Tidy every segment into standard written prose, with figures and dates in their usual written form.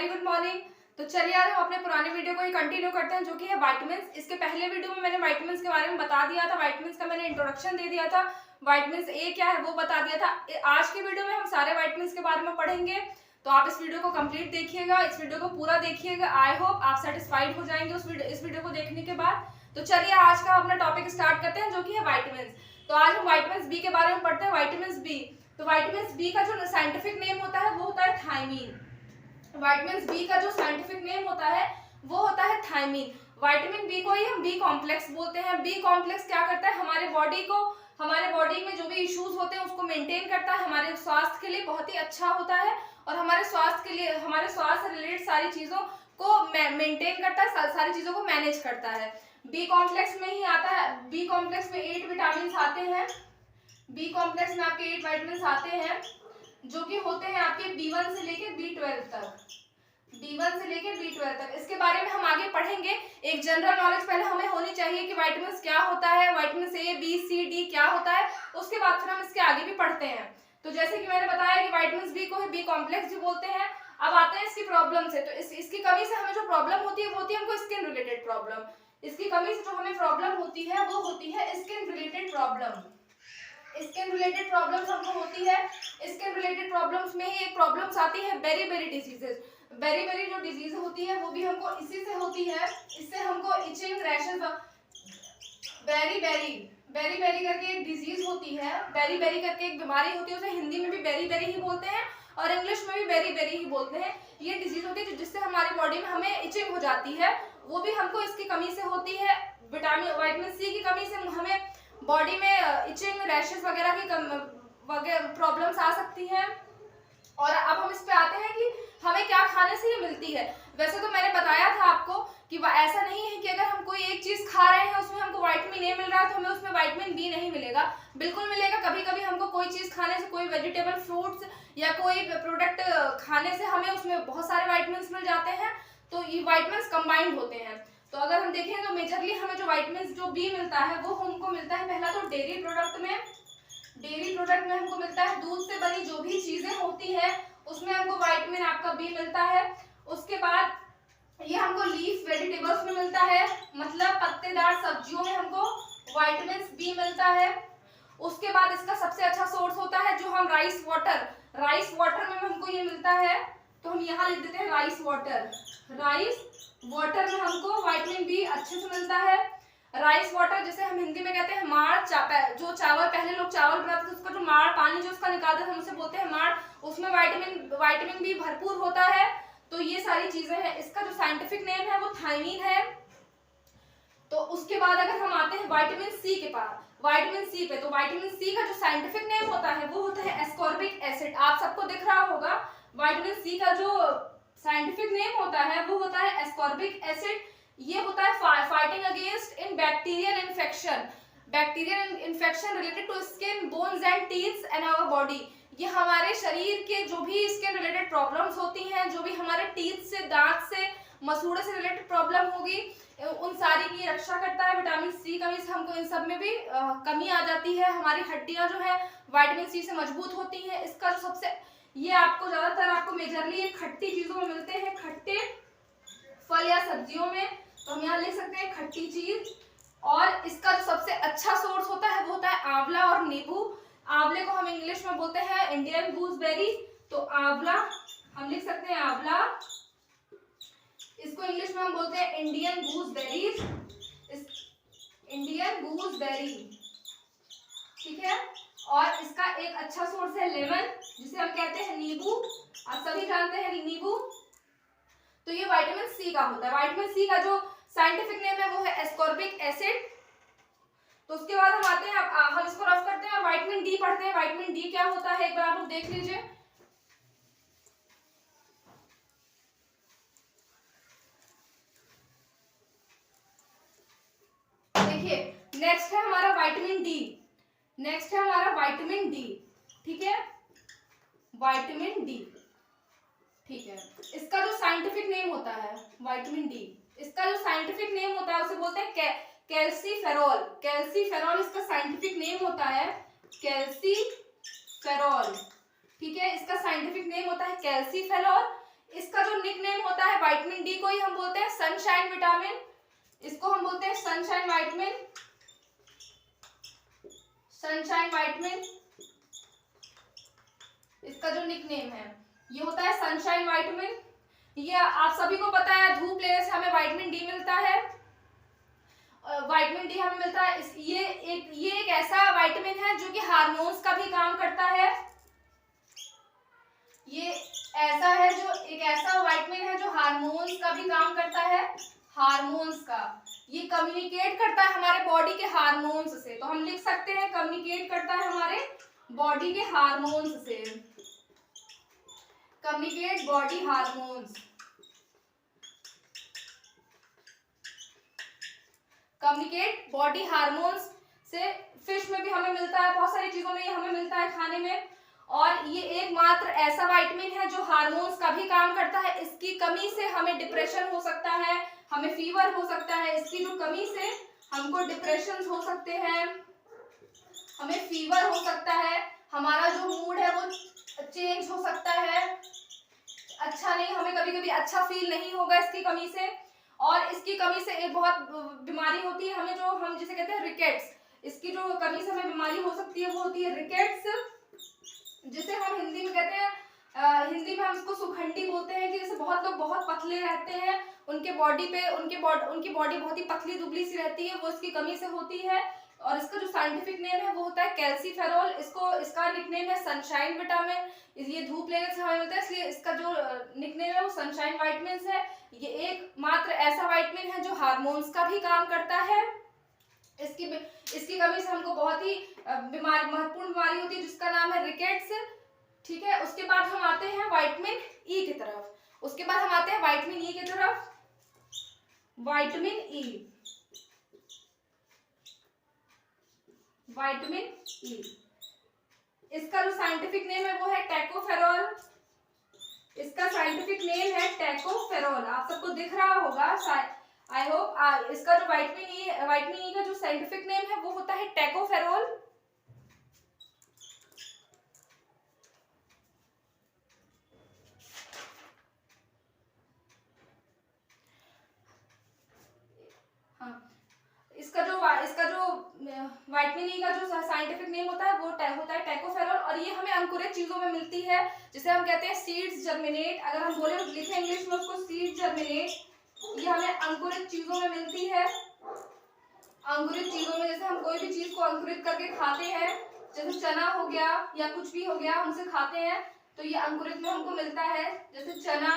Very good morning. तो चलिए आज हम अपने पुराने वीडियो को ही कंटिन्यू करते हैं, जो कि है विटामिन्स। इसके पहले वीडियो में मैंने विटामिन्स के बारे में बता दिया था, विटामिन्स का मैंने इंट्रोडक्शन दे दिया था, विटामिन ए क्या है वो बता दिया था। आज की वीडियो में हम सारे विटामिन्स के बारे में पढ़ेंगे, तो आप इस वीडियो को कंप्लीट देखिएगा, इस वीडियो को पूरा देखिएगा। आई होप आप सेटिस्फाइड हो जाएंगे इस वीडियो को देखने के बाद। तो चलिए आज का अपना टॉपिक स्टार्ट करते हैं, जो कि है विटामिन्स। तो आज हम विटामिन बी के बारे में पढ़ते हैं। विटामिन बी, तो विटामिन बी का जो साइंटिफिक नेम होता है वो होता है थायमीन। विटामिन बी का जो साइंटिफिक नेम होता है वो होता है थायमीन। विटामिन बी को ही हम बी कॉम्प्लेक्स बोलते हैं। बी कॉम्प्लेक्स क्या करता है, हमारे बॉडी में जो भी इश्यूज होते हैं उसको मेंटेन करता है, हमारे स्वास्थ्य के लिए बहुत ही अच्छा होता है, और हमारे स्वास्थ्य से रिलेटेड सारी चीजों को मेंटेन करता है, सारी चीजों को मैनेज करता है। बी कॉम्प्लेक्स में ही आता है। बी कॉम्प्लेक्स में 8 विटामिन आते हैं। बी कॉम्प्लेक्स में आपके 8 विटामिन आते हैं, जो कि होते हैं आपके B1 से लेके B12 तक। B1 से लेके B12 तक। इसके बारे में हम आगे पढ़ेंगे। एक जनरल नॉलेज पहले हमें होनी चाहिए कि विटामिन क्या होता है, vitamin A B C D क्या होता है, उसके बाद फिर हम इसके आगे भी पढ़ते हैं। तो जैसे कि मैंने बताया कि विटामिन बी को बी कॉम्प्लेक्स भी बोलते हैं। अब आते हैं इसकी प्रॉब्लम से। तो इसकी कमी से हमें जो प्रॉब्लम होती है वो होती है हमको स्किन रिलेटेड प्रॉब्लम। इसकी कमी से जो हमें प्रॉब्लम होती है वो होती है skin related problem. Skin related problems हमको होती है। स्किन रिलेटेड प्रॉब्लम्स में ही एक प्रॉब्लम्स आती है बेरी डिजीजेस। बेरी जो डिजीज होती है वो भी हमको इसी से होती है। इससे हमको इचिंग, रैशेस, बेरी करके एक डिजीज होती है। बेरी करके एक बीमारी होती है, उसे हिंदी में भी बेरी ही बोलते हैं और इंग्लिश में भी बेरी ही बोलते हैं। ये डिजीज होती है जिससे हमारी बॉडी में हमें इचिंग हो जाती है, वो भी हमको इसकी कमी से होती है। विटामिन सी की कमी से हमें बॉडी में इचिंग, रैशेस वगैरह की प्रॉब्लम्स आ सकती हैं। और अब हम इस पे आते हैं कि हमें क्या खाने से ये मिलती है। वैसे तो मैंने बताया था आपको कि ऐसा नहीं है कि अगर हम कोई एक चीज खा रहे हैं उसमें हमको विटामिन ए मिल रहा है तो हमें उसमें विटामिन बी नहीं मिलेगा। बिल्कुल मिलेगा। कभी कभी हमको कोई चीज खाने से, कोई वेजिटेबल, फ्रूट्स या कोई प्रोडक्ट खाने से हमें उसमें बहुत सारे विटामिन मिल जाते हैं, तो ये विटामिन कंबाइंड होते हैं। तो अगर हम देखें तो मेजरली हमें जो विटामिन जो बी मिलता है वो हमको मिलता है पहला तो डेयरी प्रोडक्ट में हमको मिलता है। दूध से बनी जो भी चीजें होती है उसमें हमको विटामिन आपका बी मिलता है। उसके बाद ये हमको लीफ वेजिटेबल्स में मिलता है, मतलब पत्तेदार सब्जियों में हमको विटामिन बी मिलता है। उसके बाद इसका सबसे अच्छा सोर्स होता है जो हम राइस वाटर में हमको ये मिलता है। तो हम यहाँ लिख देते हैं राइस वाटर में हमको विटामिन बी अच्छे से मिलता है। राइस वाटर जिसे हम हिंदी में कहते हैं माड़, जो चावल, पहले लोग चावल बनाते थे उसका जो माड़, पानी जो उसका निकालते थे हम उसे बोलते हैं माड़, उसमें विटामिन बी भरपूर होता है। तो ये सारी चीजें हैं। इसका जो साइंटिफिक नेम है वो थायमीन है। तो उसके बाद अगर हम आते हैं विटामिन सी के पास, विटामिन सी पे, तो विटामिन सी का जो साइंटिफिक नेम होता है वो होता है एस्कॉर्बिक एसिड। आप सबको दिख रहा होगा विटामिन सी का जो साइंटिफिक नेम होता है वो होता है एस्कॉर्बिक एसिड। ये होता है fighting against in bacterial infection related to skin, bones and teeth and our body. ये हमारे शरीर के जो भी स्किन रिलेटेड प्रॉब्लम्स होती हैं, जो भी हमारे टीथ से, दांत से, मसूड़े से रिलेटेड प्रॉब्लम होगी, उन सारी की रक्षा करता है। विटामिन सी कमी से हमको इन सब में भी कमी आ जाती है। हमारी हड्डियां जो है विटामिन सी से मजबूत होती हैं। इसका जो सबसे, ये आपको ज्यादातर आपको मेजरली खट्टी चीजों में मिलते हैं, खट्टे फल या सब्जियों में। तो हम यहाँ लिख सकते हैं खट्टी चीज। और इसका जो सबसे अच्छा सोर्स होता है वो होता है आंवला और नींबू। आंवले को हम इंग्लिश में बोलते हैं इंडियन गूसबेरी। तो आंवला हम लिख सकते हैं आंवला, इसको इंग्लिश में हम बोलते हैं इंडियन गूसबेरी, ठीक है। और इसका एक अच्छा सोर्स है लेमन, जिसे हम कहते हैं नींबू। आप सभी जानते हैं नींबू। तो ये विटामिन सी का होता है। विटामिन सी का जो साइंटिफिक नेम है वो है एस्कॉर्बिक एसिड। तो उसके बाद हम आते हैं, हम इसको रफ करते हैं और विटामिन डी पढ़ते हैं। विटामिन डी क्या होता है एक बार आप लोग देख लीजिए। देखिए नेक्स्ट है हमारा विटामिन डी, ठीक है, विटामिन डी, ठीक है। इसका जो साइंटिफिक नेम होता है विटामिन डी, इसका जो साइंटिफिक नेम होता है उसे बोलते हैं कैल्सीफेरॉल इसका साइंटिफिक नेम होता है, कैल्सीफेरॉल, ठीक है। इसका साइंटिफिक नेम होता है कैल्सीफेरॉल। इसका जो निक नेम विटामिन डी को ही हम बोलते हैं सनशाइन विटामिन, इसको हम बोलते हैं सनशाइन विटामिन, सनशाइन विटामिन, इसका जो निकनेम है ये होता है सनशाइन विटामिन। ये आप सभी को पता है धूप लेने से हमें विटामिन डी मिलता है, विटामिन डी हमें मिलता है। ये एक ऐसा विटामिन है जो कि हार्मोन्स का भी काम करता है। ये ऐसा है जो एक ऐसा विटामिन है जो हार्मोन्स का भी काम करता है, हार्मोन्स का। ये कम्युनिकेट करता है हमारे बॉडी के हार्मोन्स से, तो हम लिख सकते हैं कम्युनिकेट करता है हमारे बॉडी के हार्मोन्स से, communicate body hormones, communicate body hormones से। फिश में भी हमें मिलता है, बहुत सारी चीजों में ये हमें मिलता है खाने में। और ये एकमात्र ऐसा विटामिन है जो हार्मोन्स का भी काम करता है। इसकी कमी से हमें डिप्रेशन हो सकता है, हमें फीवर हो सकता है। इसकी जो कमी से हमको डिप्रेशन हो सकते हैं, हमें फीवर हो सकता है, हमारा जो मूड है वो चेंज हो सकता है, अच्छा नहीं, हमें कभी कभी अच्छा फील नहीं होगा इसकी कमी से। और इसकी कमी से एक बहुत बीमारी होती है हमें, जो हम जिसे कहते हैं रिकेट्स। इसकी जो कमी से हमें बीमारी हो सकती है वो होती है रिकेट्स, जिसे हम हिंदी में कहते हैं, हिंदी में हम इसको सुखंडी बोलते हैं। कि जैसे बहुत लोग बहुत पतले रहते हैं, उनके बॉडी पे उनकी बॉडी बहुत ही पतली दुबली सी रहती है, वो इसकी कमी से होती है। और इसका जो साइंटिफिक नेम है वो होता है कैल्सीफेरॉल। इसका निकनेम है सनशाइन विटामिन। ये धूप लेने से हमें मिलता है, इसलिए इसका जो निकनेम है वो सनशाइन विटामिन है। ये एकमात्र ऐसा विटामिन है जो हार्मोन्स का भी काम करता है। इसकी कमी से हमको बहुत ही महत्वपूर्ण बीमारी होती है जिसका नाम है रिकेट्स। ठीक है, उसके बाद हम आते हैं विटामिन ई की तरफ। विटामिन ई की तरफ। विटामिन ई, विटामिन ई, इसका जो साइंटिफिक नेम है वो है टैकोफेरॉल। इसका साइंटिफिक नेम है टैकोफेरॉल, आप सबको दिख रहा होगा आई होप। इसका जो विटामिन ई का जो साइंटिफिक नेम है वो होता है टैकोफेरॉल। इसका जो विटामिन ई का जो साइंटिफिक नेम होता है वो होता है टैकोफेरॉल। और ये हमें अंकुरित चीजों में मिलती है, जिसे हम कहते हैं सीड्स जर्मिनेट। अगर हम बोले लिखें इंग्लिश में उसको सीड जर्मिनेट। ये हमें अंकुरित चीजों में मिलती है। अंकुरित चीजों में जैसे हम कोई भी चीज को अंकुरित करके खाते हैं, जैसे चना हो गया या कुछ भी हो गया, हम उसे खाते हैं तो ये अंकुरित में हमको मिलता है। जैसे चना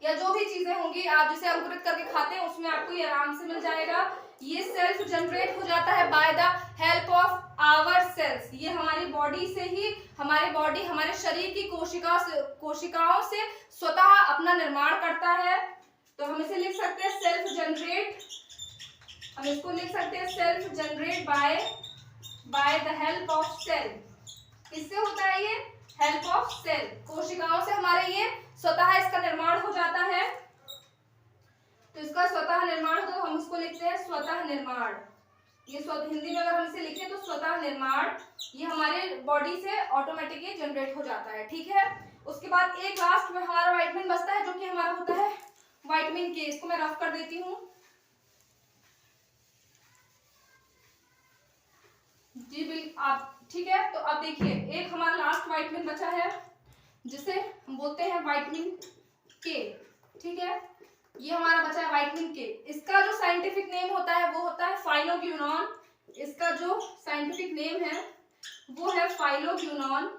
या जो भी चीजें होंगी आप जिसे अंकुरित करके खाते हैं उसमें आपको ये आराम से मिल जाएगा। ये सेल्फ जनरेट हो जाता है by the help of our cells. ये हमारी बॉडी से ही, हमारे शरीर की कोशिकाओं से स्वतः अपना निर्माण करता है। तो हम इसे लिख सकते हैं सेल्फ जनरेट। हम इसको लिख सकते हैं self generate by the help of cell. किससे होता है ये? Help of cell. कोशिकाओं से हमारे ये स्वतः इसका निर्माण हो जाता है। तो इसका स्वतः निर्माण हो तो हम इसको लिखते हैं स्वतः निर्माण। ये हिंदी में अगर हम इसे लिखें तो स्वतः निर्माण, ये हमारे बॉडी से ऑटोमेटिकली जनरेट हो जाता है। ठीक है, उसके बाद एक लास्ट में हमारा विटामिन बचता है जो कि हमारा होता है विटामिन के। इसको मैं रफ कर देती हूँ जी बिल्कुल आप। ठीक है, तो अब देखिए एक हमारा लास्ट विटामिन बचा है जिसे हम बोलते हैं विटामिन के। ठीक है, ये हमारा बचा है विटामिन के। इसका जो साइंटिफिक नेम होता है वो होता है फाइलोग्यूनॉन। इसका जो साइंटिफिक नेम है वो है फाइलोग्यूनॉन।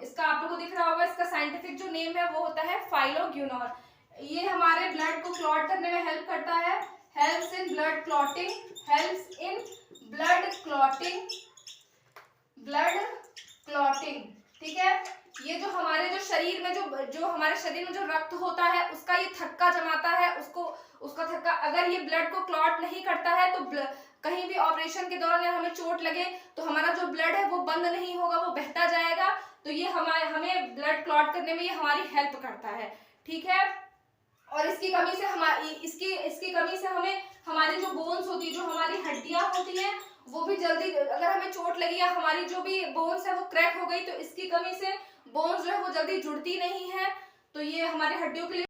इसका आप लोगों को दिख रहा होगा, इसका साइंटिफिक जो नेम है वो होता है फाइलोग्यूनॉन। ये हमारे ब्लड को क्लॉट करने में हेल्प करता है, हेल्प्स इन ब्लड क्लॉटिंग, ठीक है। ये जो हमारे शरीर में जो हमारे शरीर में जो रक्त होता है उसका ये थक्का जमाता है, उसका थक्का अगर ये ब्लड को क्लॉट नहीं करता है तो कहीं भी ऑपरेशन के दौरान हमें चोट लगे तो हमारा जो ब्लड है वो बंद नहीं होगा, वो बहता जाएगा। तो ये हमें ब्लड क्लॉट करने में ये हमारी हेल्प करता है। ठीक है, और इसकी कमी से हमें हमारी जो बोन्स होती है, जो हमारी हड्डियां होती हैं, वो भी जल्दी, अगर हमें चोट लगी या हमारी जो भी बोन्स है वो क्रैक हो गई तो इसकी कमी से बोन्स जो है वो जल्दी जुड़ती नहीं है, तो ये हमारी हड्डियों के लिए